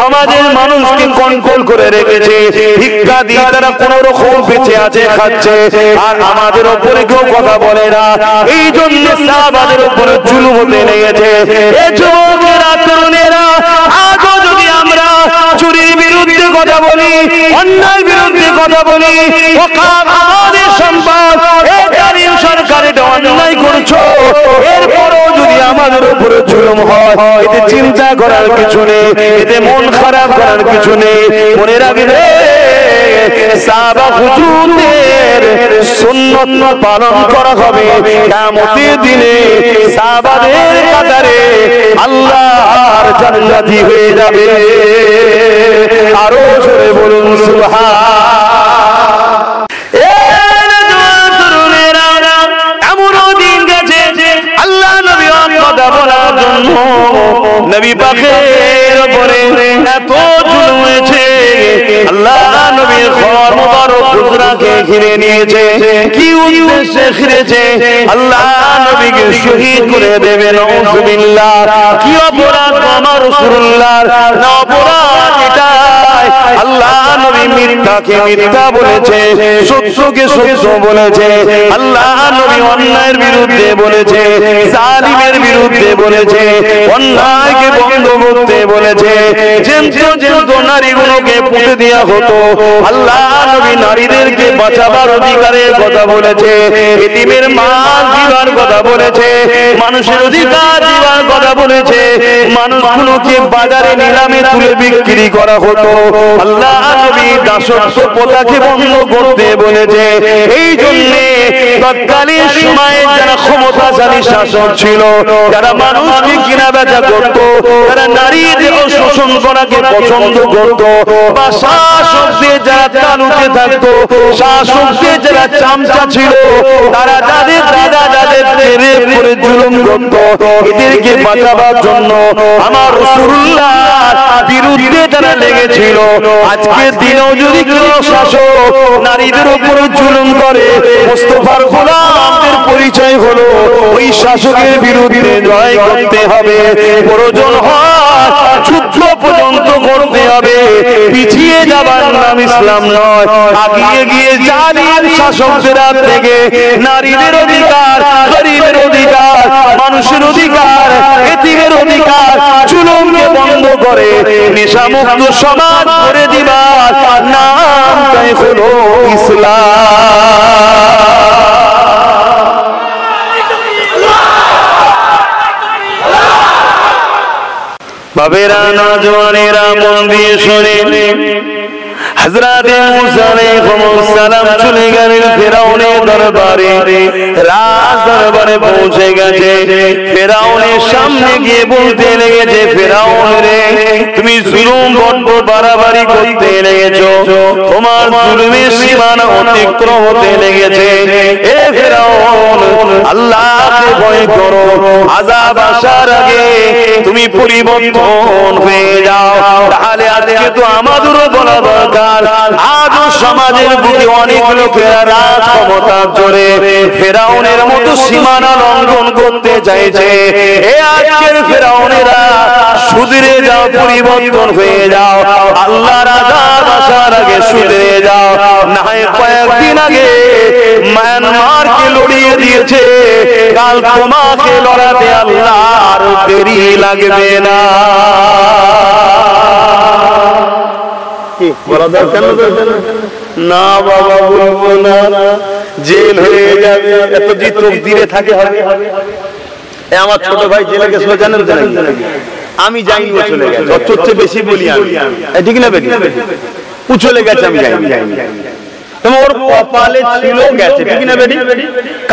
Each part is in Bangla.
সমাজের মানুষকে কন্ট্রোল করে রেখেছে, ভিক্ষা দিয়ে তারা কোন রকম বেঁচে আছে, খাচ্ছে, আর আমাদের উপরে কেউ কথা বলে না। এই জন্য সাহাবাদের উপরে জুলুম হতে লেগেছে। এই যুবকেরা, তরুণেরা, আজও যদি আমরা চুরির বিরুদ্ধে কথা বলি, অন্যায় বিরুদ্ধে কথা বলি, আমাদের সম্পদ, এই জালিম সরকার এটা অন্যায় করছো, এরপরও যদি আমাদের উপরে জুলুম হয়, এতে চিন্তা করার কিছু নেই, এতে মন খারাপ করার কিছু নেই। মনে রাখবে সাহাবা হুজুরদের সুন্নাত পালন করা হবে। কিয়ামতের দিনে সাহাবাদের কাতারে আল্লাহর জান্নাতি হয়ে যাবে। আরো জোরে বলুন সুবহান। নবী পাকের উপরে এত জুলুম হয়েছে, আল্লাহ নবীর ঘর মুবারক হুজরাকে ঘিরে নিয়েছে। কি উদ্দেশ্যে ঘিরেছে? আল্লাহ নবীকে শহীদ করে দেবে। নাউযুবিল্লাহ। কি অপরাধ আমার রাসূলুল্লাহর? না, অপরাধ এটাই, আল্লাহ নবী মিথ্যাকে মিথ্যা বলেছে, সত্যকে সত্য বলেছে। আল্লাহ নবী অন্যায়ের বিরুদ্ধে বলেছে, জালিমের বিরুদ্ধে বলেছে, অন্যায়কে বন্ধ করতে বলেছে। যেহেতু নারীগুলোকে পুঁতে দেওয়া হতো, আল্লাহ নবী নারীদেরকে বাঁচাবার অধিকারের কথা বলেছে, এতিমের মাল দিবার কথা বলেছে, মানুষের অধিকার দিবার কথা বলেছে। মানুষগুলোকে বাজারে নিলামে তুলে বিক্রি করা হতো, আল্লাহ নবী দাসত্ব প্রথাকে বন্ধ করতে বলেছে। এই জন্যে তৎকালীন সময়ে যারা ক্ষমতাশালী শাসক ছিল, যারা মানুষকে কিনা বেচা করত, যারা নারীদের শোষণ করাকে পছন্দ করত, বা শাসকদের যারা তালুকে থাকতো, শাসকদের যারা চামচা ছিল, তারা যাদের দাদা যাদের তেরে করে জুলুম করত, এদেরকে বাঁচাবার জন্য আমার রাসূলুল্লাহর বিরুদ্ধে তারা লেগেছিল। আজকের দিনেও যদি কেউ শাসক নারীদের উপরে জুলুম করে, মুস্তাফার গোলামদের পরিচয় হলো ওই শাসকের বিরুদ্ধে জয় করতে হবে। প্রয়োজন হয় যুদ্ধ পর্যন্ত করতে হবে। পিছিয়ে যাবার নাম ইসলাম নয়, আগিয়ে গিয়ে জালিম শাসকদের হাত থেকে নারীদের অধিকার, গরিবের অধিকার, মানুষের অধিকার, এতিমের অধিকার, জুলুমকে বন্ধ করে নেশামুক্ত সমাজ করে দিবার নামটাই হলো ইসলাম। বাবেরা, নওজওয়ানেরা, মন দিয়ে শোনে। হযরত মুসা আলাইহিস সালাম চলে গেলেন ফেরাউনের দরবারে। রাজ দরবারে পৌঁছে গেছে। ফেরাউনের সামনে গিয়ে বলতে লেগেছে, ফেরাউন রে, তুমি জুলুম বড্ড বাড়াবাড়ি করতে লেগেছো, তোমার জুলুমের সীমানা অতিক্রম হতে লেগেছে। এ ফেরাউন, আল্লাহকে ভয় করো, আযাব আসার আগে তুমি পরিবর্তন হয়ে যাও। তাহলে আজকে তো আমাদেরও বলা দরকার, আজও সমাজের বুকে অনেক লোকেরা রাজ ক্ষমতার জোরে ফেরাউনের মতো সীমানা লঙ্ঘন করতে চাইছে। এ আজকের ফেরাউনেরা সুধরে যাও, পরিবর্তন হয়ে যাও, আল্লাহর আযাব আসার আগে সুধরে যাও। না হয় কয়েকদিন আগে মায়ানমারকে লড়িয়ে দিয়েছে, কাল তোমাকে লড়াতে আল্লাহর দেরি লাগবে না। বলা দরকার না? বাবা বলবো না, জেল হয়ে যাবে। এত যে তকদিরে থাকে হবে। আমার ছোট ভাই জেলে গেছিল, জানেন তো? আমি যাইনি, ও চলে গেছে। সবচেয়ে বেশি বলি আমি, ঠিক না বেটি? ও চলে গেছে, আমি যাইনি। ওর কপালে ছিল, গেছে, ঠিক না বেটি?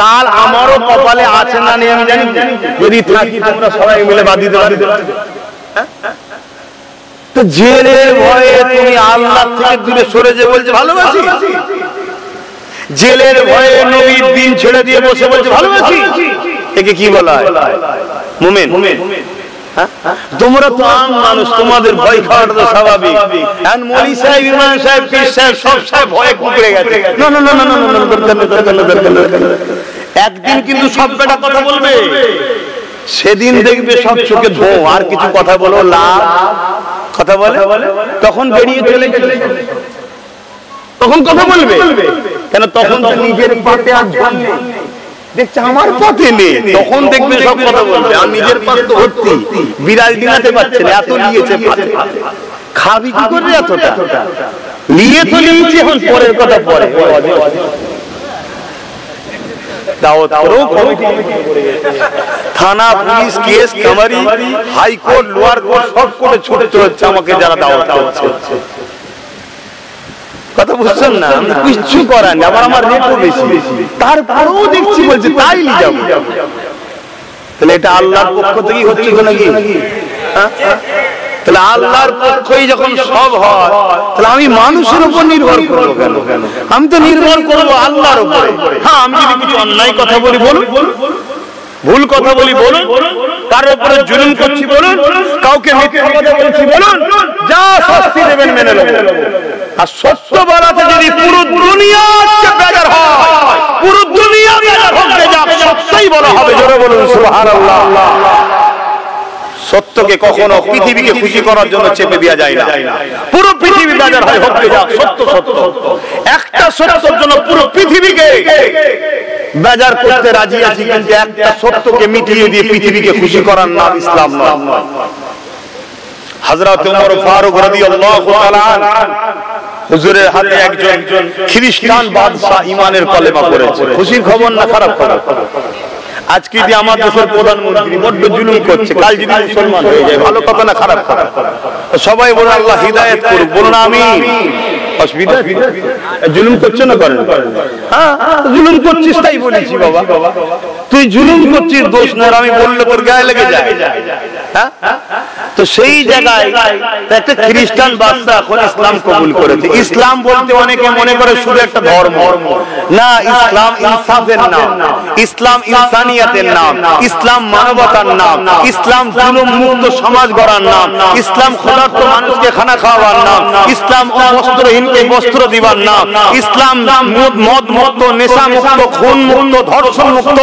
কাল আমারও কপালে আছে না নেই আমি জানি। যদি থাকি তোমরা সবাই মিলে বাদ দিতে পারি। তো জেলের ভয়ে তুমি আল্লাহ থেকে দূরে সরে যে বলছে ভালোবাসি, জেলের ভয়ে নবীর দিন ছেড়ে দিয়ে বসে বলছে ভালোবাসি, একে কি বলা হয়? মুমিন। তোমরা তো আম মানুষ, তোমাদের ভয় খাওয়াটা তো স্বাভাবিক। এখন মলি সাহেব, ইমাম সাহেব, পীর সাহেব সব সাহেব ভয়ে কুকড়ে গেছে। না না না না না, একদিন কিন্তু সব বেটা কথা বলবে, সেদিন দেখবে সব চোখে ধোঁ, আর কিছু কথা বলো লাভ কথা বলে, তখন বেরিয়ে চলে গেলে তখন কথা বলবে কেন? তখন তো নিজের পাতে আর ঝোল নেই, দেখছে আমার পথে নেই, তখন দেখবে সব কথা বলবে। আর নিজের পাত তো ভর্তি, বিড়াল ডিঙাতে পারছে না, এত নিয়েছে পাতে, খাবি কি করে এতটা নিয়ে? তো নিয়েছি, এখন পরের কথা পরে। থানা, পুলিশ, কেস, কামারি, হাইকোর্ট, লোয়ার কোর্ট সব কোর্টে ছুটে চলেছে আমাকে যারা দাওয়াত করছে। কথা বুঝছেন না? কিছু করার নেই, আমার রেটও বেশি, তারপরেও দেখছি বলছে তাই নিয়ে যাবো। তাহলে এটা আল্লাহর পক্ষ থেকেই হচ্ছে নাকি? তাহলে আল্লাহর পক্ষই যখন সব হয়, তাহলে আমি মানুষের উপর নির্ভর করবো কেন? আমি তো নির্ভর করবো আল্লাহর উপরে। হ্যাঁ, আমি যদি কিছু অন্যায় কথা বলি বলুন, ভুল কথা বলি বলুন, কারোর উপরে জুলুম করছি বলুন, কাউকে মিথ্যা কথা বলছি বলুন, যা শাস্তি দেবেন মেনে নেব। আর সত্য বলাতে যদি পুরো দুনিয়াকে বেজার হয়, পুরো দুনিয়া বেজার হতে যাক, সত্যই বলা হবে। জোরে বলুন সুবহানাল্লাহ। সত্যকে কখনো পৃথিবীকে খুশি করার জন্য চেপে দেওয়া যায় না। পুরো পৃথিবী বাজার হয়, হতে যাক, সত্য সত্য। একটা সত্যের জন্য পুরো পৃথিবীকে বাজার করতে রাজি আছি, কিন্তু একটা সত্যকে মিটিয়ে দিয়ে পৃথিবীকে খুশি করার নাম ইসলাম নয়। হযরত ওমর ফারুক রাদিয়াল্লাহু তাআলা হুজুরের হাতে একজন খ্রিস্টান বাদশা ঈমানের কলেমা পড়েছে। খুশির খবর না খারাপ খবর? আজকে যে আমার দেশের প্রধানমন্ত্রী বড্ড জুলুম করছে, কাল যদি মুসলমান হয়ে যায়, ভালো কথা না খারাপ কথা? সবাই বলে আল্লাহ হিদায়াত করুক, বলুন আমিন। অসুবিধা জুলুম করছে না করেন? হ্যাঁ, জুলুম করছিস তাই বলেছি বাবা, তুই জুলুম করছিস দোষ না, আমি বললে তোর গায়ে লেগে যায়। হ্যাঁ, তো সেই জায়গায় একটা খ্রিস্টান বাদশা এখন ইসলাম কবুল করেছে। ইসলাম বলতে অনেকে মনে করে শুধু একটা ধর্ম না, ইসলাম ইনসাফের নাম, ইসলাম ইনসানিয়াতের নাম, ইসলাম মানবতার নাম, ইসলাম জুলুম মুক্ত সমাজ গড়ার নাম, ইসলাম ক্ষুধার্ত মানুষকে খানা খাওয়ার নাম, ইসলাম বস্ত্রহীনকে বস্ত্র দিবার নাম, ইসলাম মদ মুক্ত, নেশা মুক্ত, খুন মুক্ত, ধর্ষণ মুক্ত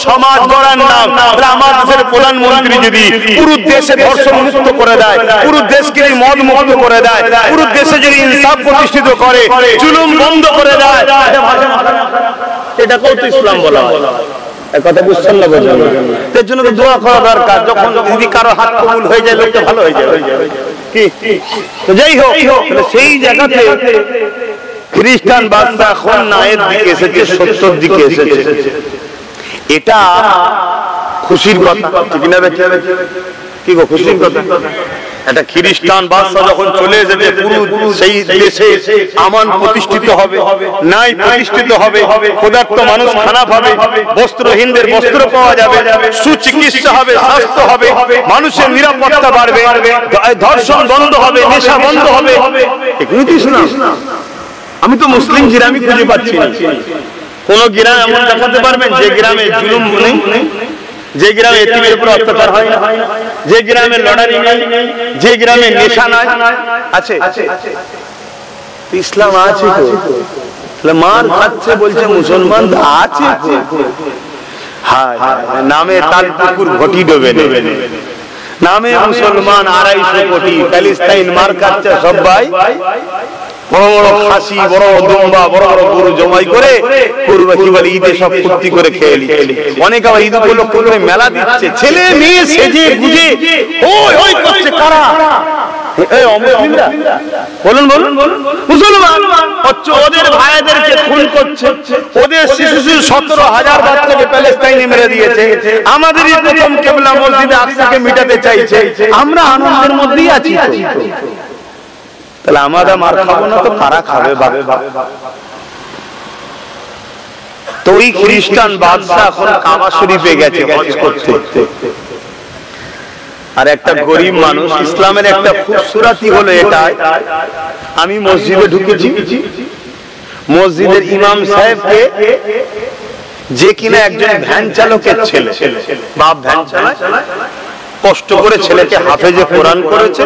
সমাজ গড়ার নাম। আমার দেশের প্রধানমন্ত্রী যদি পুরো দেশে ধর্ষণ মুক্ত করে দেয়, পুরো দেশকে মদ মুক্ত করে দেয়, পুরো দেশে যদি ইনসাফ প্রতিষ্ঠিত করে, জুলুম বন্ধ করে দেয়, এটাকেও তো ইসলাম বলা হয়। কথা বুঝছেন না? এর জন্য তো দোয়া করা দরকার। যখন যদি কারো হাত কবুল হয়ে যায়, লোকটা ভালো হয়ে যায়। কি তো যাই হোক, সেই জায়গাতে খ্রিস্টান বাদশা এখন ন্যায়ের দিকে এসেছে, সত্যের দিকে এসেছে। এটা খুশির কথা, ঠিক না? কি গো খুশির কথা? একটা খ্রিস্টান বাদশা যখন চলে এসেছে, পুরো সেই দেশে আমান প্রতিষ্ঠিত হবে, ন্যায় প্রতিষ্ঠিত হবে, ক্ষুধার্ত মানুষ খানা পাবে, বস্ত্রহীনদের বস্ত্র পাওয়া যাবে, সুচিকিৎসা হবে, স্বাস্থ্য হবে, মানুষের নিরাপত্তা বাড়বে, ধর্ষণ বন্ধ হবে, নেশা বন্ধ হবে। আমি তো মুসলিম গ্রামে খুঁজে পাচ্ছি না। কোন গ্রাম এমন দেখাতে পারবেন যে গ্রামে জুলুম নেই, যে গ্রামে এতিমের উপর অত্যাচার হয় না, যে গ্রামে লড়াই নেই, যে গ্রামে নেশা নাই? আছে? ইসলাম আছে তো, মার খাচ্ছে বলছে মুসলমান আছে। হ্যাঁ, নামে তাল পুকুর ঘটি ডোবে, নামে মুসলমান 250 কোটি, প্যালেস্টাইন মার খাচ্ছে সবাই। বড় বড় খাসি, বড় বড় দুম্বা, বড় বড় গরু জমাই করে করবে কি বলে ঈদে সব ফুর্তি করে খেয়ে নিচ্ছে। অনেক আবার ঈদ উপলক্ষে করে মেলা দিচ্ছে, ছেলে মেয়ে সেজে গুজে ওই ওই করছে। কারা? এই অমুসলিমরা। বলুন বলুন, মুসলমান হচ্ছে, ওদের ভাইদেরকে খুন করছে, ওদের শিশু 17,000 বাচ্চাকে প্যালেস্টাইনে মেরে দিয়েছে। আমাদেরই প্রথম কেবলা মসজিদে আকসাকে মিটাতে চাইছে। আমরা আনন্দের মধ্যেই আছি। তাহলে আমরা মার খাবো না তো কারা খাবে? তো ওই খ্রিস্টান বাদশা এখন কাবা শরীফে গেছে হজ করতে, আর একটা গরিব মানুষ। ইসলামের একটা খুবসুরাতি হলো এটা, আমি মসজিদে ঢুকেছি, মসজিদের ইমাম সাহেবকে, যে কিনা একজন ভ্যান চালকের ছেলে, বাপ ভ্যান চালায়, কষ্ট করে ছেলেকে হাফেজে কোরআন করেছে,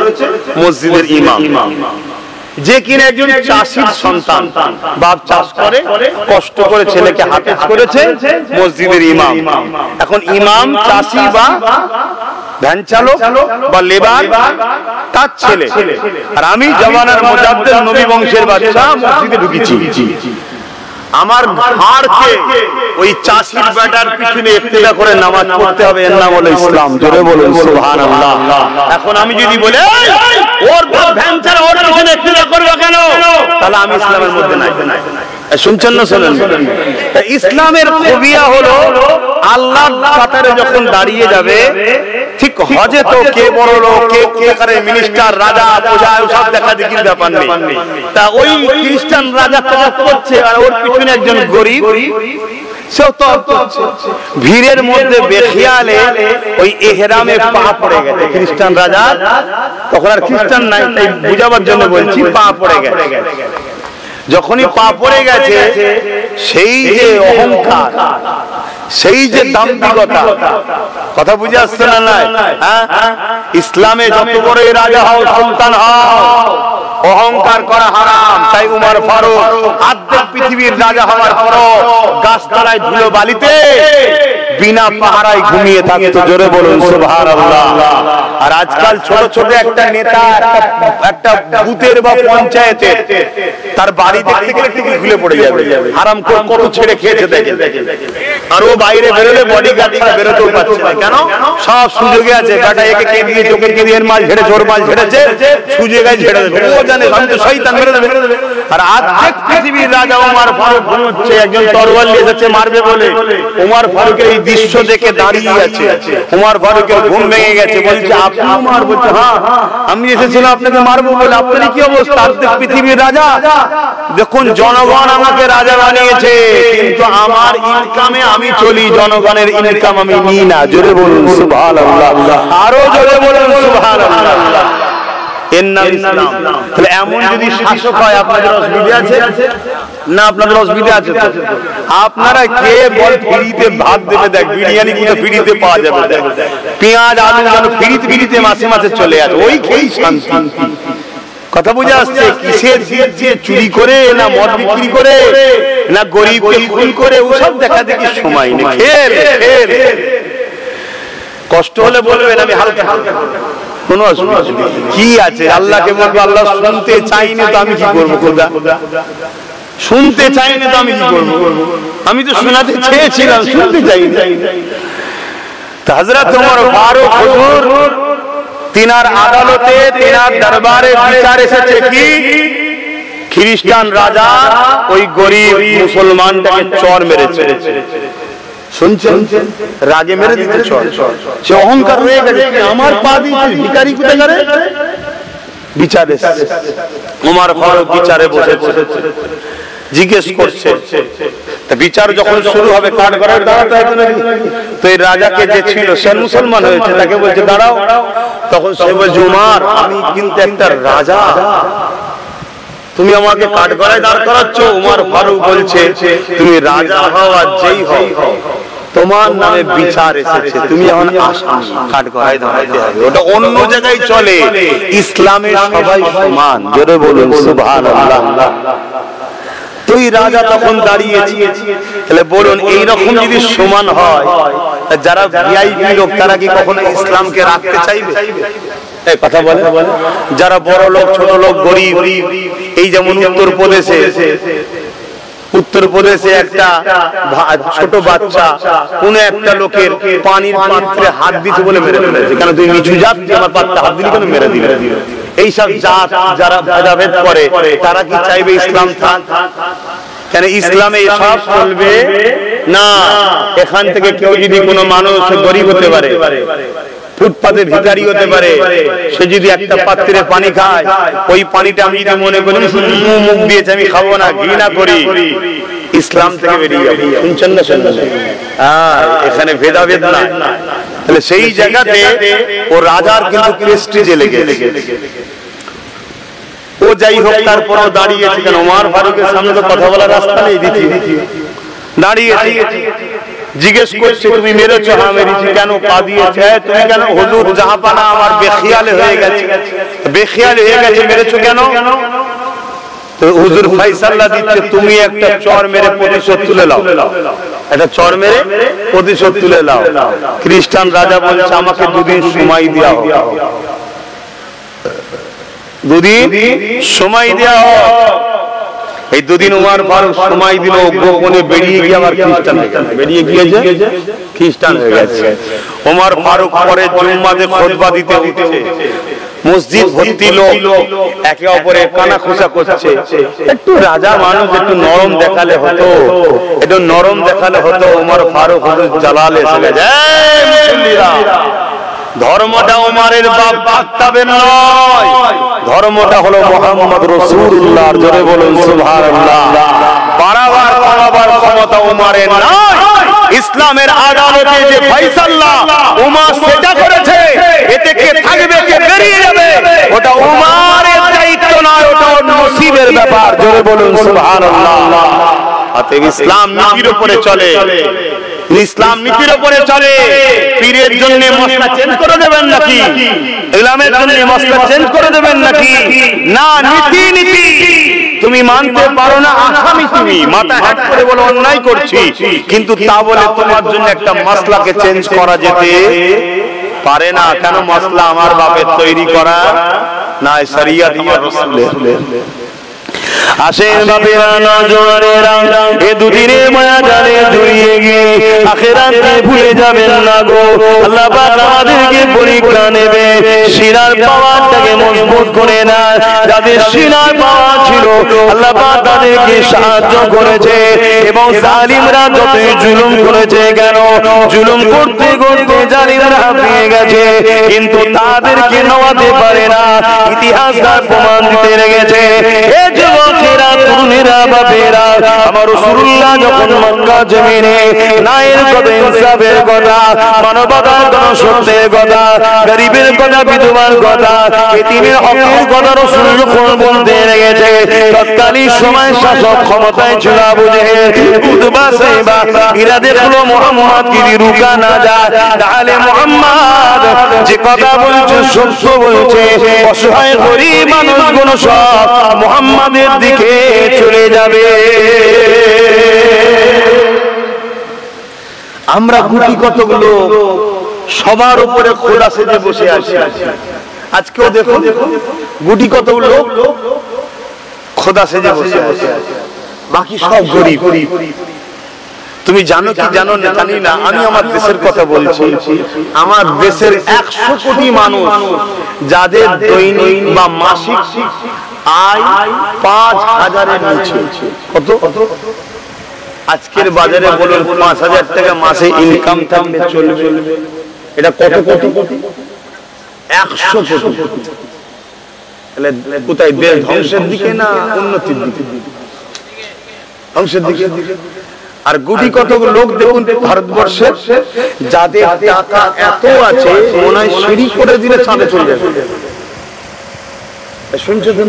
মসজিদের ইমাম। যে কিনা একজন চাষির সন্তান, বাপ চাষ করে, কষ্ট করে ছেলেকে হাফেজ করেছে, মসজিদের ইমাম। এখন ইমাম চাষি বা ভ্যান চালক বা লেবার তার ছেলে, আর আমি জওয়ানের মুজাদ্দেদ নবী বংশের বাদশা মসজিদে ঢুকেছি। আমার ঘাড়কে ওই চাষির বেটার পিছনে ইফতিদা করে নামাজ পড়তে হবে, এর নাম হলো ইসলাম। জোরে বলুন সুবহানাল্লাহ। এখন আমি যদি বলি ওর বাপ ভ্যান ছাড়া ওর পিছনে ইফতিদা করবে কেন, তাহলে আমি ইসলামের মধ্যে নাই। শুনছেন না? শোনেন, ইসলামের খুবিয়া হলো আল্লাহর কাতারে যখন দাঁড়িয়ে যাবে, ঠিক হজে তো কে বড় লোক, কে কোথাকার মিনিস্টার, রাজা, প্রজা সব দেখা দেখির ব্যাপার নেই। তা ওই খ্রিস্টান রাজা তওয়াফ করছে আর ওর পিছনে একজন গরিব সেও তওয়াফ করছে। ভিড়ের মধ্যে বেখিয়ালে ওই ইহরামে পা পড়ে গেছে খ্রিস্টান রাজা, তখন আর খ্রিস্টান নাই, তাই বুঝাবার জন্য বলছি, পা পড়ে গেছে। যখনই পা পড়ে গেছে, সেই যে অহংকার, সেই যে দাম্ভিকতা, কথা বুঝে আসছে না? নাই ইসলামে যত বড় রাজা হও, সুলতান হও, অহংকার করা হারাম। তাই উমর ফারুক অর্ধেক পৃথিবীর রাজা হওয়ার পরও গাছতলায় ধুলো বালিতে বিনা পাহারায় ঘুমিয়ে থাকতো। জোরে বলুন সুবহানাল্লাহ। আর আজকাল ছোট ছোট একটা নেতা, একটা বুথের বা পঞ্চায়েতের, তার বাড়ি দেখতে গেলে টিকি খুলে পড়ে যাবে, হারাম কত ছেড়ে খেয়েছে দেখে। আর ও বাইরে বেরোলে বডিগার্ড ছাড়া বেরোতেও পারছে না। কেন? সব সুযোগে আছে, বেটা একে কে দিয়ে চোখে কে দিয়ে মাল ঝেড়েছে, ওর মাল ঝেড়েছে, সুযোগে ঝেড়ে দেবে। ও জানে আমি তো শয়তান, মেরে দেবে। আর অর্ধেক পৃথিবীর রাজা উমর ফারুক ঘুমোচ্ছে, একজন তরোয়াল নিয়ে এসেছে মারবে বলে। উমর ফারুকের এই দৃশ্য দেখে দাঁড়িয়ে আছে। উমর ফারুকের ঘুম ভেঙে গেছে, বলছে আপনি উমর? বলছে হ্যাঁ, আমি এসেছিলাম আপনাকে মারবো বলে। আপনার কি অবস্থা? অর্ধেক পৃথিবীর রাজা। দেখুন, জনগণ আমাকে রাজা বানিয়েছে, কিন্তু আমার ইনকামে আমি চলি, জনগণের ইনকাম আমি নিই না। জোরে বলুন সুবহানাল্লাহ। আরো জোরে বলুন সুবহানাল্লাহ। এর নাম ইসলাম। তাহলে এমন যদি শাসক হয়, আপনাদের অসুবিধা আছে না? আপনাদের অসুবিধা আছে তো? আপনারা কে বল ফ্রিতে ভাত দেবে? দেখ, বিরিয়ানি কিন্তু ফ্রিতে পাওয়া যাবে, দেখ পেঁয়াজ আলু যেন ফ্রিতে মাসে মাসে চলে আসে, ওই খেয়েই শান্তি। কথা বুঝে আসছে? কিসের যে চুরি করে, না মদ বিক্রি করে, না গরিবকে খুন করে, ওসব দেখা দেখি সময় নেই। খেল খেল, কষ্ট হলে বলবেন, আমি হালকা হালকা, কোনো অসুবিধা কি আছে? আল্লাহকে বলবো আল্লাহ শুনতে চাইনি তো আমি কি করবো? খোদা শুনতে চাইনি তো আমি কি করবো? আমি তো শোনাতে চেয়েছিলাম, শুনতে চাইনি। হযরত ওমর ফারুক হুজুর তিনার আদালতে, তিনার দরবারে বিচার এসেছে কি খ্রিস্টান রাজা ওই গরিব মুসলমানটাকে চর মেরেছে। শুনছেন? রাগে মেরে দিতে চর। সে অহংকার হয়ে গেছে, আমার পা দিয়েছে, ভিখারি কোথাকারে। বিচারে ওমর ফারুক বিচারে বসেছে, জিজ্ঞেস করছে। বিচার যখন শুরু হবে, কাঠ গড়ায় দাঁড়াতে হবে না? তো এই রাজাকে যে ছিল, সে মুসলমান হয়েছে, তাকে বলছে দাঁড়াও। তখন সে বলছে, উমর আমি কিন্তু একটা রাজা, তুমি আমাকে কাঠ গড়ায় দাঁড় করাচ্ছ। উমর ফারুক বলছে, তুমি রাজা হও আর যেই হও, তোমার নামে বিচার এসেছে, তুমি এখন কাঠ গড়ায় দাঁড়াতে হবে। ওটা অন্য জায়গায় চলে, ইসলামে সবাই সমান। জোরে বলুন সুবহানাল্লাহ। তুই রাজা তখন দাঁড়িয়েছি। তাহলে বলুন, এইরকম যদি সমান হয়, যারা ভিআইপি লোক তারা কি কখনো ইসলামকে রাখতে চাইবে? কথা বলে যারা বড় লোক, ছোট লোক, গরিব। এই যেমন উত্তর প্রদেশে একটা ছোট বাচ্চা কোন একটা লোকের পানির পাত্রে হাত দিতে বলে মেরে ফেলেছে। কেন? তুই নিচু জাত, আমার পাত্রে হাত দিলি কেন? মেরে দিলে। এইসব জাত যারা ভেদাভেদ করে, তারা কি চাইবে ইসলাম থাক? কেন ইসলামে এসব চলবে না। এখান থেকে কেউ যদি কোনো মানুষ গরিব হতে পারে, ফুটপাতে ভিখারি হতে পারে, সে যদি একটা পাত্রে পানি খায়, ওই পানিটা আমি যদি মনে করি মুখ দিয়েছে আমি খাবো না, ঘৃণা করি, ইসলাম থেকে বেরিয়ে যাবো। শুনছেন না? শুনছেন? এখানে ভেদাভেদ না। তাহলে সেই জায়গাতে ও রাজার কিন্তু প্রেস্টিজে লেগেছে। ও যাই হোক, তারপরও দাঁড়িয়েছে। কেন? ওমর ফারুকের সামনে তো কথা বলার রাস্তা নেই, দাঁড়িয়েছে। জিজ্ঞেস করছে, তুমি মেরেছো? হ্যাঁ মেরেছি। কেন? পা দিয়েছে। তুমি কেন? হুজুর জাহাপানা আমার বেখিয়ালে হয়ে গেছে, মেরেছো কেন? হুজুর ফয়সালা দিচ্ছে, তুমি একটা চর মেরে প্রতিশোধ তুলে নাও। একটা চড় মেরে প্রতিশোধ তুলে নাও। খ্রিস্টান রাজা বলছে আমাকে 2 দিন সময় দেওয়া হোক, 2 দিন সময় দেওয়া হোক। এই 2 দিন উমর ফারুক সময় দিল, গোপনে বেরিয়ে গিয়ে আবার খ্রিস্টান হয়ে গেছে, বেরিয়ে গিয়েছে খ্রিস্টান হয়ে গেছে। উমর ফারুক পরে জুম্মাতে খুতবা দিতে উঠছে, মসজিদ ভর্তি লোক একে অপরের কানা খোঁচা করছে। একটু রাজা মানুষ, একটু নরম দেখালে হতো, একটু নরম দেখালে হতো। উমর ফারুক হুজুর জালাল এসে গেছে। ধর্মটা উমরের বাপ বাগদাদের নয়, ধর্মটা হলো মুহাম্মদ রাসূলুল্লাহ। জোরে বলুন সুবহানাল্লাহ। বারবার বারবার ক্ষমতা উমরের নয়, ইসলামের আদালতে যে ফয়সালা উমর সেটা করেছে, এতে কে থাকবে কে বেরিয়ে যাবে ওটা উমরের দায়িত্ব নয়, ওটা নসিবের ব্যাপার। জোরে বলুন সুবহানাল্লাহ। অতএব ইসলাম নীতির উপরে চলে, ইসলাম নীতির উপরে চলে। পীরের জন্য মশলা চেঞ্জ করে দেবেন নাকি? ইসলামের জন্য মশলা চেঞ্জ করে দেবেন নাকি? না, নীতি নীতি। তুমি মানতে পারো না, আসামি তুমি, মাথা হ্যাট করে বলো অন্যায় করছি, কিন্তু তা বলে তোমার জন্য একটা মশলাকে চেঞ্জ করা যেতে পারে না। কেন? মশলা আমার বাপের তৈরি করা না, শরিয়ত আমার রাসূলের। আসেন বাপেরা নজওয়ানেরা, এ 2 দিনের মায়া জালে জড়িয়ে গিয়ে আখিরাতে ভুলে যাবেন না গো। আল্লাহ পাক আমাদেরকে পরীক্ষা নেবে, শিরার পাওয়ারটাকে মজবুত করে না। যাদের শিরার পাওয়ার ছিল আল্লাহ পাক তাদেরকে সাহায্য করেছে, এবং জালিমরা যতই জুলুম করেছে, কেন জুলুম করতে করতে জালিমরা হাঁপিয়ে গেছে, কিন্তু তাদেরকে নওয়াতে পারে না। ইতিহাস তার প্রমাণ দিতে লেগেছে। এ যুবকেরা, তরুণেরা, বাপেরা, আমার রাসূলুল্লাহ যখন মক্কা জমিনে ন্যায়ের কথা, ইনসাফের কথা, মানবতার কথা, সত্যের কথা, গরিবের কথা, বিধবার কথা, এতিমের হকের কথা রাসূল যখন বলতে লেগেছে, তৎকালীন সময় শাসক ক্ষমতায় ছিল আবু জেহেল, উতবা, সাইবা। এরা দেখলো মুহাম্মদ যদি রুকা না যায়, তাহলে মুহাম্মদ যে কথা বলছে সত্য বলছে, অসহায় গরিব মানুষগুলো সব মুহাম্মাদের দিকে চলে যাবে। আমরা গুটি কতগুলো সবার উপরে খোদা সেজে বসে আছি। আজকেও দেখো গুটি কতগুলো খোদা সেজে বসে আছে, বাকি সব গরিব। তুমি জানো কি জানো না জানি না, আমি আমার দেশের কথা বলছি। আমার দেশের 100 কোটি মানুষ যাদের দৈনিক বা মাসিক আয় 5000-এর নিচে। কত? আজকের বাজারে বলুন 5000 টাকা মাসে ইনকাম থাকলে চলবে। এটা কত কোটি? 100 কোটি। তাহলে কোথায়? দেশ ধ্বংসের দিকে না উন্নতির দিকে? ধ্বংসের দিকে। আর গুটি কত লোক দেখুন ভারতবর্ষে, যাদের টাকা এত আছে মনে হয় সিঁড়ি করে দিলে চাঁদে চলে যাবে। শুনছো তো?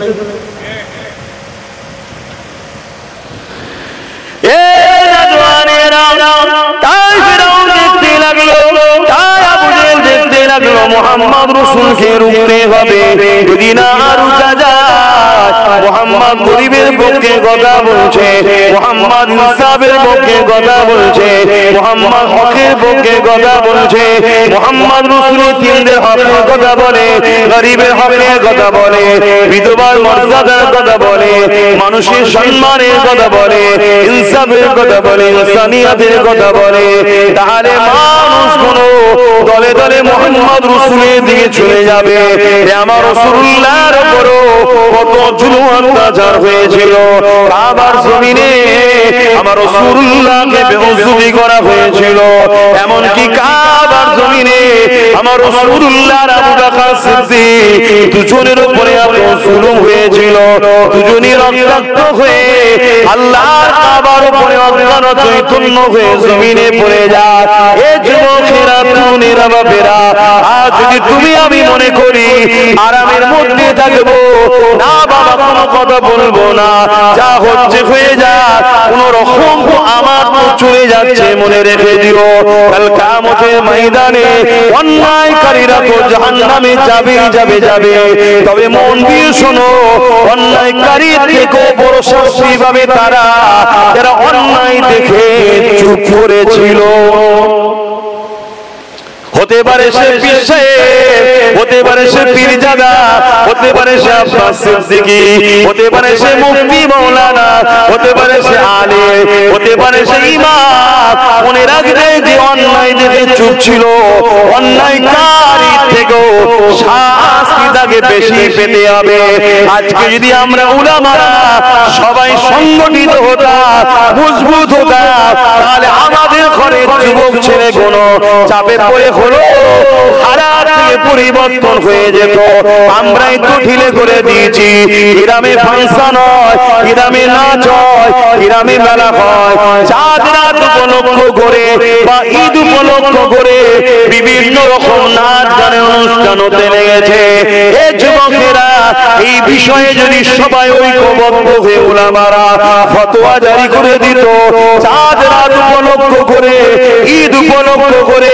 মুহাম্মদ রাসূলকে রুখতে হবে, যদি না রুখা যায়। মুহাম্মদ গরিবের পক্ষে কথা বলছে, মুহাম্মদ ইনসাফের পক্ষে কথা বলছে, মুহাম্মদ হকের পক্ষে কথা বলছে, মুহাম্মদ রাসূল তিনদের হকের কথা বলে, গরিবের হকের কথা বলে, বিধবার মর্যাদার কথা বলে, মানুষের সম্মানের কথা বলে, ইনসাফের কথা বলে, ইনসানিয়াতের কথা বলে। তাহলে মানুষগুলো দলে দলে মুহাম্মদ রাসূলের দিকে চলে যাবে। আমার রাসূলুল্লাহর উপরও কত জুলুম অত্যাচার হয়েছিল। কাবার জমিনে আমার রাসূলুল্লাহকে বেহুদী করা হয়েছিল। এমনকি কাবার জমিনে আমার রাসূলুল্লাহর আবু বকর সিদ্দিক দুজনের উপরে এত জুলুম হয়েছিল, দুজনই রক্তাক্ত হয়ে আল্লাহর কাবার উপরে অজ্ঞান চৈতন্য হয়ে জমিনে পড়ে যায়। এ যুবকেরা, তরুণেরা, বাপেরা, আজ যদি তুমি আমি মনে করি আরামের মধ্যে থাকবো, না বাবা, কোনো কথা বলবো না, যা হচ্ছে হয়ে যাক, কোন রকম আমার তো চলে যাচ্ছে, মনে রেখে দিও কাল কিয়ামতের ময়দানে অন্যায়কারীরা তো জাহান্নামে যাবে যাবে যাবে। তবে মন দিয়ে শোনো, অন্যায়কারীর থেকেও বড় শাস্তি পাবে তারা যারা অন্যায় দেখে চুপ করেছিল। হতে পারে সে পীর সাহেব, হতে পারে সে পীরজাদা, হতে পারে সে আব্বাস সিদ্দিকী, হতে পারে সে মুফতি মাওলানা, হতে পারে সে আলেম, হতে পারে সে ইমাম। মনে রাখবে যে অন্যায় দেখে চুপ ছিল, অন্যায়কারী থেকেও শাস্তি তাকে বেশি পেতে হবে। আজকে যদি আমরা উলামারা সবাই সংগঠিত হতাম, মজবুত হতাম, তাহলে আমাদের ঘরে যুবক ছেলে কোনো চাপে পড়ে হলো খারাপ থেকে পরিবর্তন হয়ে যেত। আমরাই তো ঢিলে করে দিয়েছি। গ্রামে ফাংশন হয়, গ্রামে নাচ হয়, গ্রামে মেলা হয়, চাঁদ রাত উপলক্ষ করে বা ঈদ উপলক্ষ করে বিভিন্ন রকম নাচ গানের অনুষ্ঠান হতে লেগেছে। এই যুবকেরা এই বিষয়ে যদি সবাই ঐক্যবদ্ধ হয়ে উলামারা ফতোয়া জারি করে দিত, চাঁদ রাত উপলক্ষ করে ঈদ উপলক্ষ করে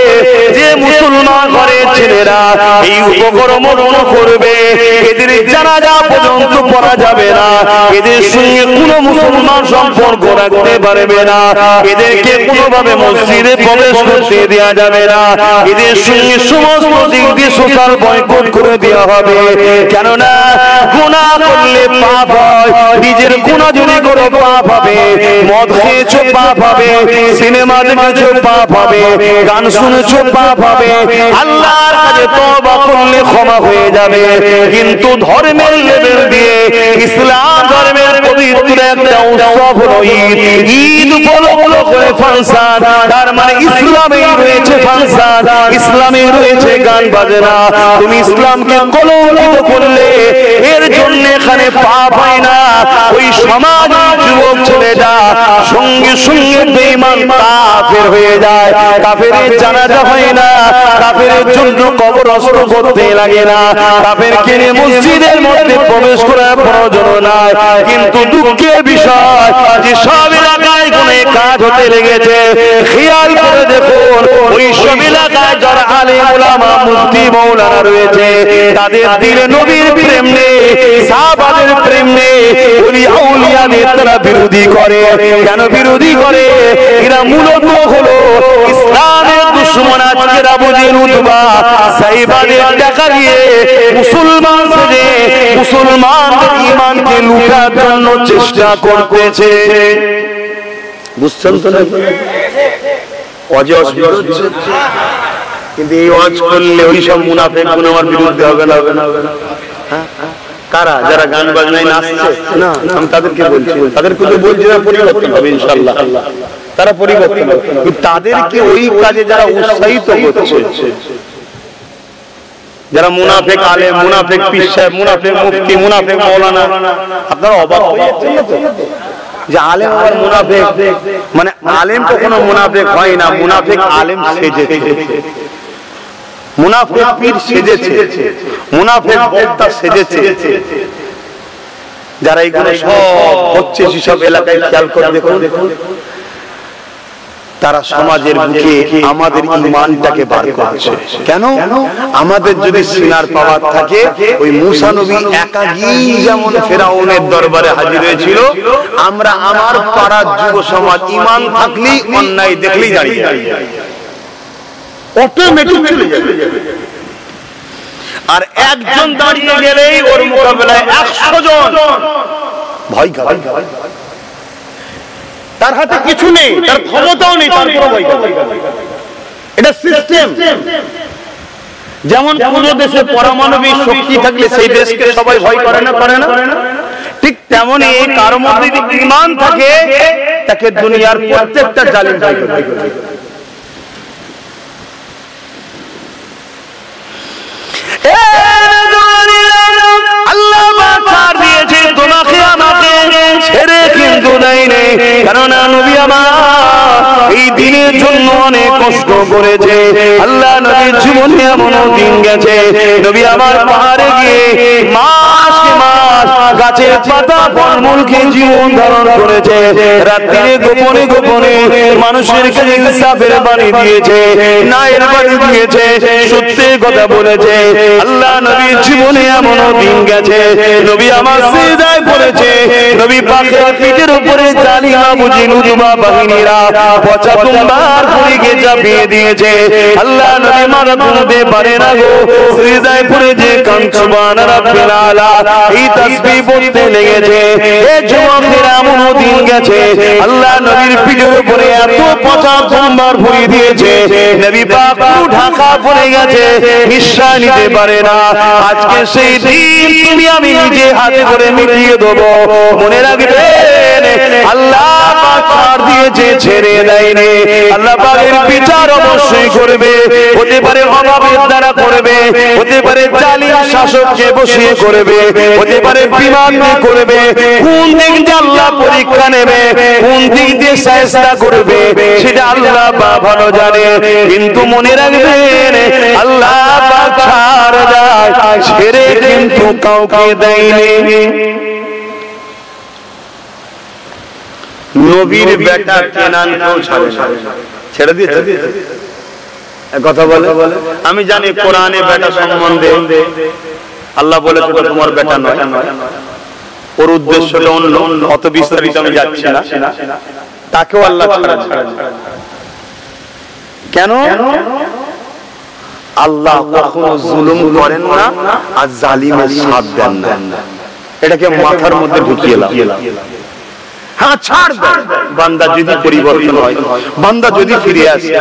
যে মুসলমান ঘরের ছেলেরা এই উপকর্ম করবে, এদের জানাজা পর্যন্ত পড়া যাবে না, এদের সঙ্গে কোনো মুসলমান সম্পর্ক রাখতে পারবে না, এদেরকে কোনোভাবে মসজিদে প্রবেশ করতে দেওয়া যাবে না, এদের সঙ্গে সমস্ত দিক দিয়ে সোশ্যাল বয়কট করে দেওয়া হবে। কেননা গুনাহ করলে পাপ হয়, নিজের গুনাহ যদি করো পাপ হবে, মদ খেয়েছো পাপ হবে, সিনেমা দেখেছো পাপ হবে, গান শুনেছো পাপ হবে। আল্লাহর কাছে তওবা করলে ক্ষমা হয়ে যাবে। কিন্তু ধর্মের লেভেল দিয়ে ইসলাম ধর্মের পবিত্র একটা উৎসব হলো ঈদ। ঈদ উপলক্ষ করে ফাংশন, তার মানে ইসলামে রয়েছে ফাংশন, ইসলামে রয়েছে গান বাজনা। তুমি ইসলামকে কলঙ্কিত করলে এর জন্য এখানে পাপ হয় না। ওই সমাজ যুবক ছেলেটা সঙ্গে সঙ্গে বেঈমান কাফের হয়ে যায়। কাফেরের জানাজা হয় না, কাফেরের জন্য কবরস্থ করতে লাগে না, কাফেরকে নিয়ে মসজিদের মধ্যে প্রবেশ করার প্রয়োজন নাই। কিন্তু দুঃখের বিষয় যে সব এলাকায় কোন কাজ হতে লেগেছে, খেয়াল করে দেখুন ওই সব এলাকায় যারা আলেম উলামা মুফতি মাওলানা রয়েছে, তাদের দিলে নবীর প্রেম নেই, সাহাবাদের প্রেম নেই, ওলি আউলিয়াদের তারা বিরোধী করে। কেন বিরোধী করে? এরা মূলত হলো ইসলামের দুশমন। আজকের আবুজের উতবা সাইবাদের টাকা দিয়ে মুসলমান সেজে মুসলমানদের ঈমানকে লুটার জন্য চেষ্টা করতেছে। বুঝছেন তো না? কিন্তু এই ওয়াজ করলে ওই সব মুনাফিকগুলো আমার বিরুদ্ধে হবে না, হবে না, হবে না। কারা? যারা গান বাজনায় নাচছে না, আমি তাদেরকে বলছি, তাদেরকে তো বলছি না পরিবর্তন হবে ইনশাআল্লাহ, তারা পরিবর্তন হবে। কিন্তু তাদেরকে ওই কাজে যারা উৎসাহিত করছে, যারা মুনাফিক আলেম, মুনাফিক পীর সাহেব, মুনাফিক মুফতি, মুনাফিক মাওলানা, আপনারা অবাক হয়ে যাচ্ছেন না তো যে আলেম আর মুনাফিক, মানে আলেম কখনো মুনাফিক হয় না, মুনাফিক আলেম সেজেছে, মুনাফিক পীর সেজেছে, মুনাফিক বক্তা সেজেছে। যারা এইগুলো সব হচ্ছে সেসব এলাকায় খেয়াল করে দেখুন, তারা সমাজের বুকে আমাদের ঈমানটাকে বার করছে। কেন? আমাদের যদি সিনার পাওয়ার থাকে, ওই মুসা নবী একাকী যেমন ফেরাউনের দরবারে হাজির হয়েছিল, আমরা আমার পাড়ার যুব সমাজ ঈমান থাকলেই অন্যায় দেখলেই দাঁড়িয়ে অটোমেটিক চলে যাবে। আর একজন দাঁড়িয়ে গেলেই ওর মোকাবেলায় 100 জন ভয় খায়। তার হাতে কিছু নেই, তার ক্ষমতাও নেই, তারপরে ভয় খায়। এটা সিস্টেম। যেমন কোন দেশে পারমাণবিক শক্তি থাকলে সেই দেশকে সবাই ভয় করে না, করে না? ঠিক তেমনি কার মধ্যে যদি ঈমান থাকে, তাকে দুনিয়ার প্রত্যেকটা জালিম ভয় করে। আল্লাহ বাঁচার দিয়েছে তোমাকে আমাকে, ছেড়ে কিন্তু দেয় নেই। কেননা নবী আমার এই দিনের জন্য অনেক কষ্ট করেছে। আল্লাহ নবীর জীবনে এমন দিন গেছে, নবী আমার পাহাড়ে গিয়ে মাস মাস গাছ গাছের পাতা ফলমূলকে জীবন ধারণ করেছে, রাত্রিরে গোপনে গোপনে মানুষের কাছে ইনসাফের বাণী দিয়েছে, ন্যায়ের বাণী দিয়েছে, সত্যের কথা বলেছে। আল্লাহ নবীর জীবনে এমনও দিন গেছে নবী আমার সিজদায় পড়েছে, নবী পাকের পিঠের উপরে জালিমা বুঝি নুজবা বাহিনীরা 75 বার গুলিকে চাপিয়ে দিয়েছে। আল্লাহ নবী মারা তুলতে পারে না গো, সিজদায় পড়েছে, কান সুবহান রাব্বিল আলা এই তাসবিহ পড়তে লেগেছে। এ যুবকেরা এমনও দিন গেছে আল্লাহ নবীর পিঠের উপরে এত 75 বার ভুলি দিয়েছে, নবী পাক ঢাকা পড়ে গেছে, নিঃশ্বাস নিতে পারে না। আজকে সেই দিন তুমি আমি নিজে হাতে করে মিটিয়ে দেবো। মনে রাখবেন আল্লাহ পাক ছাড় দিয়েছে, ছেড়ে দেয়নি। আল্লাহ পাকের বিচার অবশ্যই করবে, হতে পারে অভাবের দ্বারা করবে, হতে পারে জালিম শাসককে বসিয়ে করবে, হতে পারে বিমান দিয়ে করবে। কোন দিক দিয়ে আল্লাহ পরীক্ষা নেবে, কোন দিক দিয়ে শায়েস্তা করবে সেটা আল্লাহ পাক ভালো জানে। কিন্তু মনে রাখবেন আল্লাহ পাক ছাড় দেয়, ছেড়ে কিন্তু কাউকে দেয়নি। নবীর বেটা কেনানকেও ছেড়ে দিয়েছে, কথা বলে। আমি জানি কোরআনে বেটা সম্বন্ধে আল্লাহ বলেছে তোমার বেটা নয়, ওর উদ্দেশ্যটা অন্য, অত বিস্তারিত আমি যাচ্ছি না। তাকেও আল্লাহ ছাড়া। কেন? আল্লাহ কখনো জুলুম করেন না আর জালিমের সাথ দেন না, এটাকে মাথার মধ্যে ঢুকিয়ে লাও। হ্যাঁ ছাড় দেন, বান্দা যদি পরিবর্তন হয়, বান্দা যদি ফিরে আসে,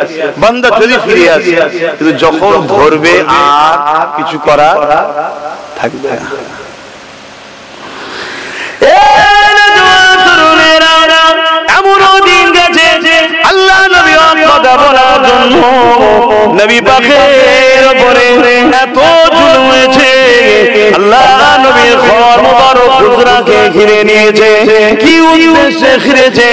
বান্দা যদি ফিরে আসে, কিন্তু যখন ধরবে আর কিছু করা থাকবে না। এমনও দিন গেছে আল্লাহ নবী কথা বলার জন্য নবী পাকের উপরে এত জুলুম হয়েছে, আল্লাহ নবীর ঘর মুবারক হুজরাকে ঘিরে নিয়েছে। কি উদ্দেশ্যে ঘিরেছে?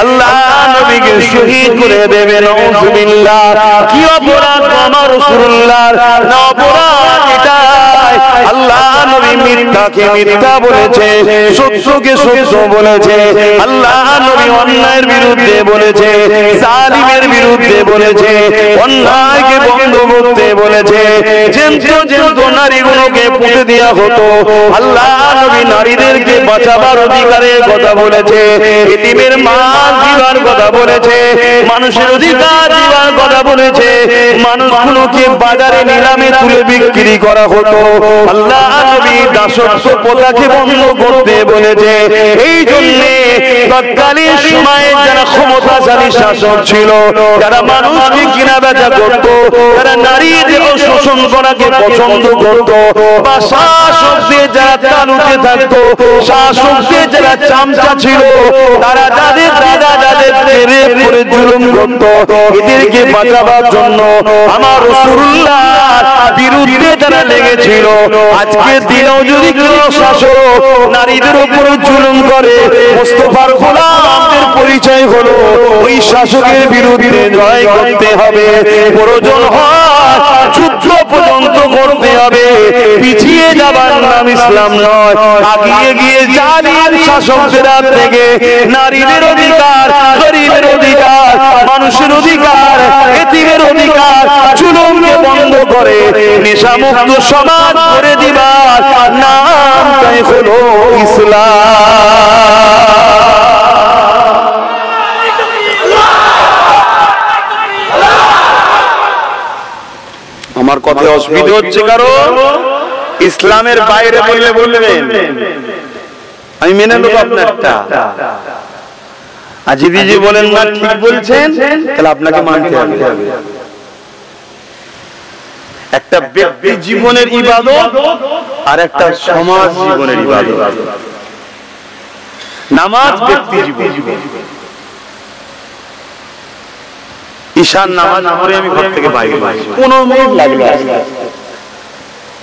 আল্লাহ নবীকে শহীদ করে দেবে। নাউযুবিল্লাহ। কি অপরাধ আমার রাসূলুল্লাহর? না অপরাধ এটাই আল্লাহ নবী মিথ্যাকে মিথ্যা বলেছে, সত্যকে সত্য বলেছে। আল্লাহ নবী অন্যায়ের বিরুদ্ধে বলেছে, জালিমের বিরুদ্ধে বলেছে, অন্যায়কে বন্ধ করতে বলেছে। যেহেতু নারীগুলোকে পুঁতে দেওয়া হতো, আল্লাহ নবী নারীদেরকে বাঁচাবার অধিকারের কথা বলেছে, এতিমের মাল দিবার কথা বলেছে, মানুষের অধিকার দিবার কথা বলেছে। মানুষগুলোকে বাজারে নিলামে তুলে বিক্রি করা হতো, আল্লাহ নবী দাসত্ব প্রথাকে বন্ধ করতে বলেছে। এই জন্য তৎকালীন সময়ে যারা ক্ষমতাশালী শাসক ছিল, যারা মানুষকে কিনা বেচা করত, যারা নারীদের শোষণ করাকে পছন্দ করত, বা শাসকদের যারা তালুতে থাকতো, শাসকদের যারা চামচা ছিল, তারা যাদের দাদা যাদের রেপ করে জুলুম করত, এদেরকে বাঁচাবার জন্য আমার রাসূলুল্লাহর বিরুদ্ধে যারা লেগেছিল, আজকের দিনেও যদি কেউ শাসক নারীদের উপরে জুলুম করে, মুস্তাফার গোলামদের পরিচয় হলো ওই শাসকের বিরুদ্ধে লড়াই করতে হবে। প্রয়োজন হয় যুদ্ধ পর্যন্ত করতে হবে। পিছিয়ে যাবার নাম ইসলাম নয়, আগিয়ে গিয়ে জালিম শাসকদের হাত থেকে নারীদের অধিকার, গরীবের অধিকার, মানুষের অধিকার, এতিমের অধিকার, জুলুমকে বন্ধ করে নেশামুক্ত সমাজ করে দিবার নামটাই হলো ইসলাম। আমার কথা অসুবিধা হচ্ছে কারণ ইসলামের বাইরে বললে বলবেন, আমি মেনে নেব আপনারটা। আর যদি যে বলেন না ঠিক বলছেন, তাহলে আপনাকে মানতে হবে। একটা ব্যক্তি জীবনের ইবাদত আর একটা সমাজ জীবনের ইবাদত। নামাজ ব্যক্তি জীবন, ঈশান নামাজ পড়ে আমি ঘর থেকে বাইরে 15 মিনিট লাগলো,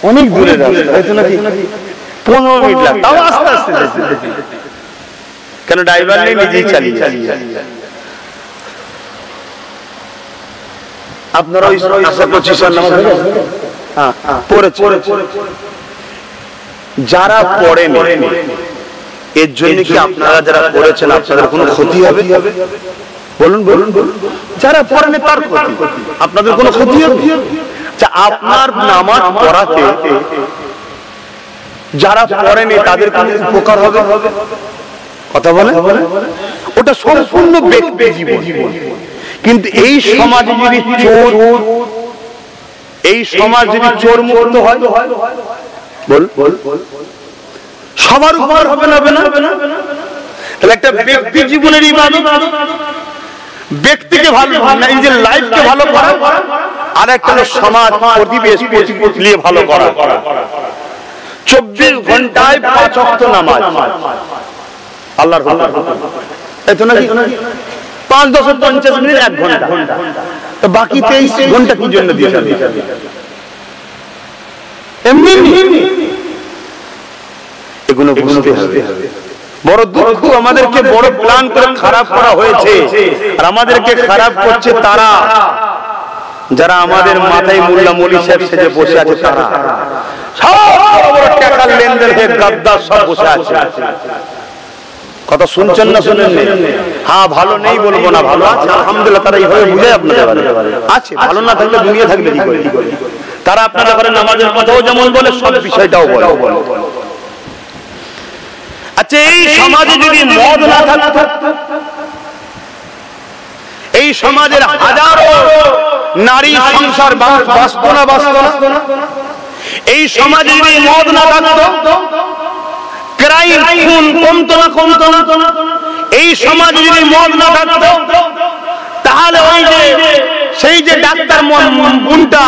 অনেক দূরে রাস্তা, তাই তো নাকি? 15 মিনিট লাগলো, তাও আস্তে আস্তে কেন ড্রাইভার নেই, নিজেই চালিয়ে। আপনারা ওই 25 নামাজ পড়েছে, যারা পড়েন এর জন্য কি আপনারা যারা করেছেন আপনাদের কোনো ক্ষতি হবে? বলুন বলুন বলুন। যারা পড়েন তার ক্ষতি, আপনাদের কোনো ক্ষতি হবে? আপনার নামাজ পড়াতে যারা পড়েনি তাদের কোনো উপকার হবে? কথা বলে, ওটা সম্পূর্ণ ব্যক্তি জীবন। কিন্তু এই সমাজে যদি চোর, এই সমাজ যদি চোর মুক্ত হয়, বল সবার উপকার হবে না? তাহলে একটা ব্যক্তি জীবনের ইবাদত, ব্যক্তিকে ভালো, নিজের লাইফকে ভালো করা, আর একটা সমাজ পরিবেশ নিয়ে ভালো করা। 24 ঘন্টায় 5 ওয়াক্ত নামাজ আল্লাহর হুকুম, এত নাকি 5, 10, 50 মিনিট 1 ঘন্টা, তো বাকি 23 ঘন্টা কি জন্য দিয়েছেন? এমনি এগুলো বুঝতে হবে। বড় দুঃখ, আমাদেরকে বড় প্ল্যান করে খারাপ করা হয়েছে, আর আমাদেরকে খারাপ করছে তারা যারা আমাদের মাথায় মোল্লা মৌলী সাহেব সেজে বসে আছে। তারা সব বড় বড় টাকার লেনদেন হয়ে গাদ্দার সব বসে আছে। কথা শুনছেন না শুনেন? হ্যাঁ, ভালো নেই বলবো না, ভালো আছে আলহামদুলিল্লাহ। তারা এইভাবে বুঝে আপনাদের আছে, ভালো না থাকলে দুনিয়া থাকবে কি করে? তারা আপনারা করে নামাজের কথাও যেমন বলে, সব বিষয়টাও বলে। আচ্ছা, এই সমাজে যদি মদ না থাকতো, এই সমাজের হাজারো নারী সংসার বাঁচত না? এই সমাজে যদি মদ না থাকতো, ক্রাইম খুন কমতো না? এই সমাজে যদি মদ না থাকতো, তাহলে ওই যে সেই যে ডাক্তার বোনটা,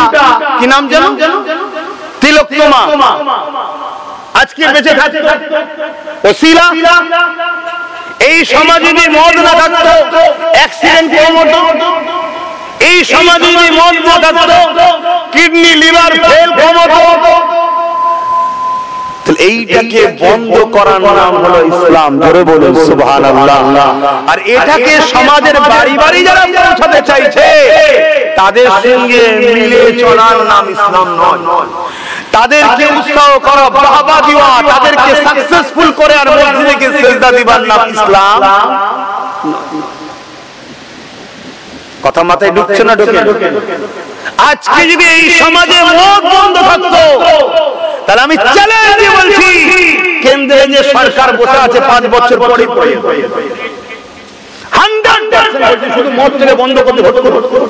কি নাম যেন, তিলোত্তমা, আজকে বেঁচে থাকতো ওসিলা। এই সমাজে যদি মদ না থাকতো, অ্যাক্সিডেন্ট কম হতো। এই সমাজে যদি মদ না থাকতো, কিডনি লিভার ফেল কম হতো। এইটাকে বন্ধ করার নাম হলো ইসলাম। জোরে বলুন সুবহানাল্লাহ। আর এটাকে সমাজের বাড়ি বাড়ি যারা পৌঁছাতে চাইছে, তাদের সঙ্গে মিলে চলার নাম ইসলাম নয়। তাদেরকে উৎসাহ করা, বাহবা দেওয়া, তাদেরকে সাকসেসফুল করে আর মসজিদে গিয়ে সিজদা দিবার নাম ইসলাম। কথা মাথায় ঢুকছে না? ঢুকে। আজকে যদি এই সমাজে মদ বন্ধ থাকতো, তাহলে আমি চ্যালেঞ্জ দিয়ে বলছি, কেন্দ্রে যে সরকার বসে আছে 5 বছর পরে 100% শুধু মদটাকে বন্ধ করতে ভোট করো।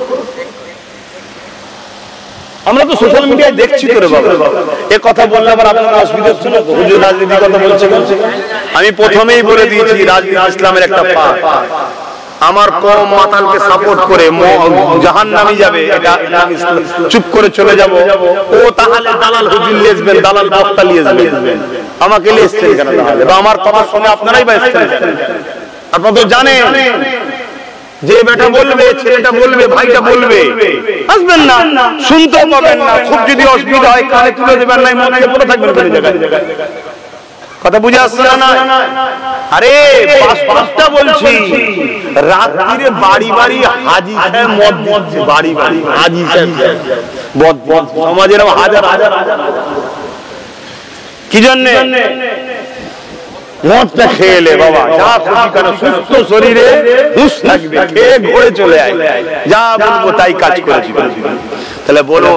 আমরা তো সোশ্যাল মিডিয়ায় দেখছি তো রে বাবা, এ কথা বললে আবার আপনারা অসুবিধা হচ্ছে না? হুজুর রাজনীতির কথা বলছে। আমি প্রথমেই বলে দিয়েছি, রাজনীতি ইসলামের একটা পার্ট। আমার কম মাতালকে সাপোর্ট করে জাহান্নামে যাবে, এটা চুপ করে চলে যাব। ও তাহলে দালাল হুজুর লিয়েছেন, দালাল বক্তা লিয়েছেন, আমাকে লিয়েছেন কেন? তাহলে আমার কথা শুনে আপনারাই বা এসেছেন। আপনারা তো জানেন যে বেটা বলবে, ছেলেটা বলবে, ভাইটা বলবে, আসবেন না, শুনতেও পাবেন না। খুব যদি অসুবিধা হয় কানে তুলে দেবেন, নাই মনে পড়ে থাকবেন কোনো জায়গায়। কথা বুঝে আসছে না? আরে পাঁচটা বলছি, রাত্রিরে বাড়ি বাড়ি হাজি সাহেব মদ, বাড়ি বাড়ি হাজি সাহেব সমাজের হাজার হাজার। কি জন্য? মদটা খেয়ে এলে বাবা, যা খুশি কেন, সুস্থ শরীরে হুঁশ থাকবে, খেয়ে ঘরে চলে আয়, যা বলবো তাই কাজ করেছি। তাহলে বলো,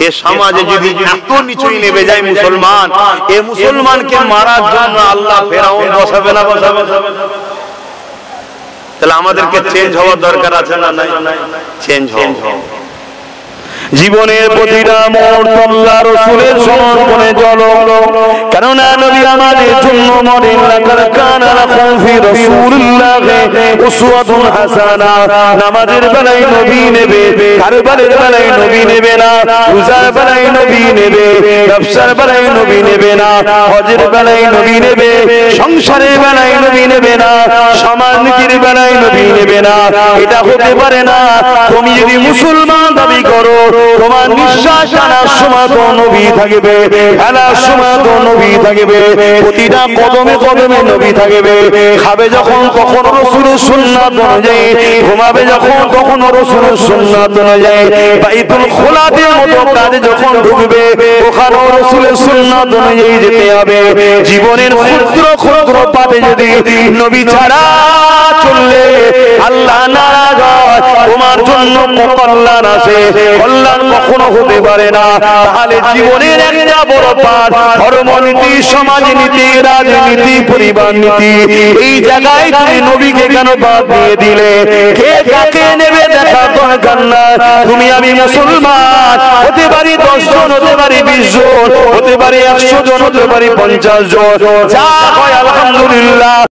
এ সমাজে যদি এত নিচুই নেমে যায় মুসলমান, এ মুসলমানকে মারার জন্য আল্লাহ ফেরাউন বসাবে না? বসাবে। তাহলে আমাদেরকে চেঞ্জ হওয়ার দরকার আছে না? নাই, চেঞ্জ হও। জীবনের প্রতিটা মুহূর্ত আল্লাহ রাসূলের সমর্পণে চলো, কেননা নবী আমাদের জন্য মরেন। লাকাদ কানা লাকুম ফি রাসূলিল্লাহি উসওয়াতুন হাসানা। নামাজের বেলায় নবী নেবে, কারবালের বেলায় নবী নেবে না, রোজার বেলায় নবী নেবে, ব্যবসার বেলায় নবী নেবে না, হজের বেলায় নবী নেবে, সংসারের বেলায় নবী নেবে না, সমাজনীতির বেলায় নবী নেবে না। এটা হতে পারে না। তুমি যদি মুসলমান দাবি করো, তোমার নিঃশ্বাস আনার সময় তো নবী থাকবে, ফেলার সময় তো নবী থাকবে, প্রতিটা কদমে কদমে নবী থাকবে। করবে, খাবে যখন তখন রাসূলের সুন্নাত অনুযায়ী, ঘুমাবে যখন তখন রাসূলের সুন্নাত অনুযায়ী, বাইতুল খোলাদের মতো কাজে যখন ঢুকবে ওখানে রাসূলের সুন্নাত অনুযায়ী যেতে হবে। জীবনের ক্ষুদ্র ক্ষুদ্র পাপে যদি নবী ছাড়া চললে আল্লাহ নারাজ হয়, তোমার জন্য কল্যাণ আছে, কল্যাণ কখনো হতে পারে না। তাহলে জীবনের একটা বড় পাপ, ধর্মনীতি, সমাজনীতি, রাজনীতি, পরিবার নীতি, এই জায়গায় তুমি নবীকে কেন বাদ দিয়ে দিলে? কে কাকে নেবে দেখা দরকার না। তুমি আমি মুসলমান, হতে পারি 10 জন, হতে পারি 20 জন, হতে পারি 100 জন, হতে পারি 50 জন, যা হয় আলহামদুলিল্লাহ।